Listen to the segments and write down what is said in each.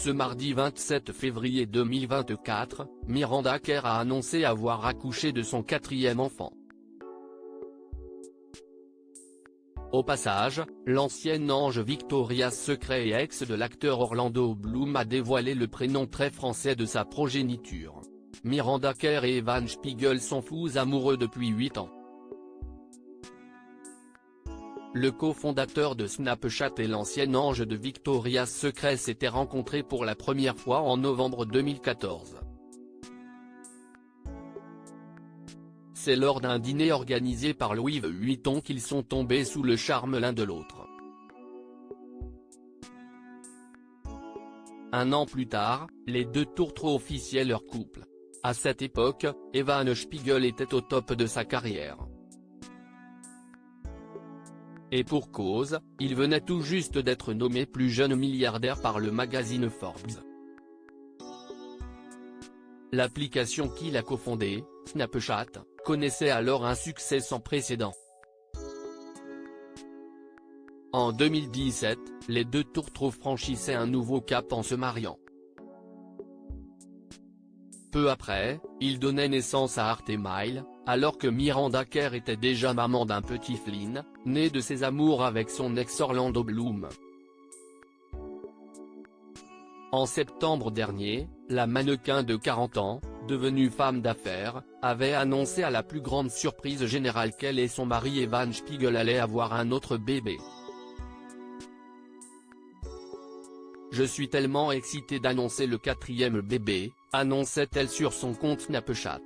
Ce mardi 27 février 2024, Miranda Kerr a annoncé avoir accouché de son 4e enfant. Au passage, l'ancienne ange Victoria's Secret et ex de l'acteur Orlando Bloom a dévoilé le prénom très français de sa progéniture. Miranda Kerr et Evan Spiegel sont fous amoureux depuis 8 ans. Le cofondateur de Snapchat et l'ancienne ange de Victoria's Secret s'étaient rencontrés pour la première fois en novembre 2014. C'est lors d'un dîner organisé par Louis Vuitton qu'ils sont tombés sous le charme l'un de l'autre. Un an plus tard, les deux tourtereaux officiaient leur couple. À cette époque, Evan Spiegel était au top de sa carrière. Et pour cause, il venait tout juste d'être nommé plus jeune milliardaire par le magazine Forbes. L'application qu'il a cofondée, Snapchat, connaissait alors un succès sans précédent. En 2017, les deux tourtereaux franchissaient un nouveau cap en se mariant. Peu après, ils donnaient naissance à Artemile, alors que Miranda Kerr était déjà maman d'un petit Flynn, né de ses amours avec son ex Orlando Bloom. En septembre dernier, la mannequin de 40 ans, devenue femme d'affaires, avait annoncé à la plus grande surprise générale qu'elle et son mari Evan Spiegel allaient avoir un autre bébé. « Je suis tellement excitée d'annoncer le 4e bébé », annonçait-elle sur son compte Snapchat.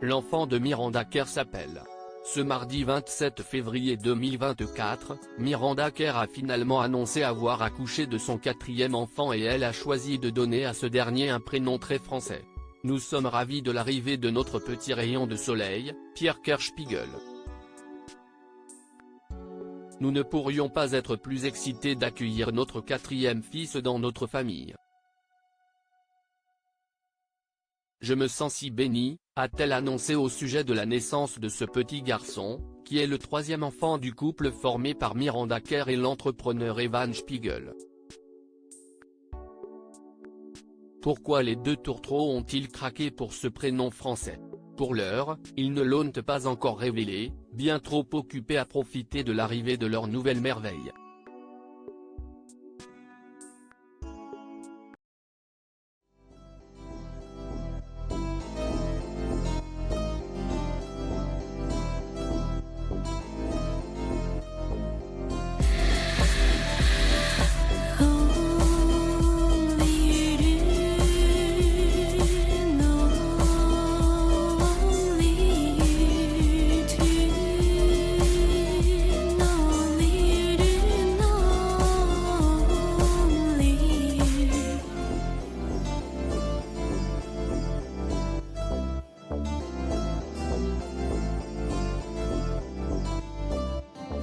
L'enfant de Miranda Kerr s'appelle. Ce mardi 27 février 2024, Miranda Kerr a finalement annoncé avoir accouché de son 4e enfant et elle a choisi de donner à ce dernier un prénom très français. Nous sommes ravis de l'arrivée de notre petit rayon de soleil, Pierre Kerr Spiegel. Nous ne pourrions pas être plus excités d'accueillir notre 4e fils dans notre famille. Je me sens si bénie, a-t-elle annoncé au sujet de la naissance de ce petit garçon, qui est le 3e enfant du couple formé par Miranda Kerr et l'entrepreneur Evan Spiegel. Pourquoi les deux tourtereaux ont-ils craqué pour ce prénom français? Pour l'heure, ils ne l'ont pas encore révélé, bien trop occupés à profiter de l'arrivée de leur nouvelle merveille.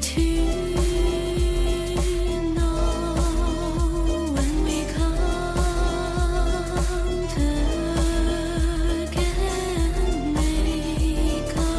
To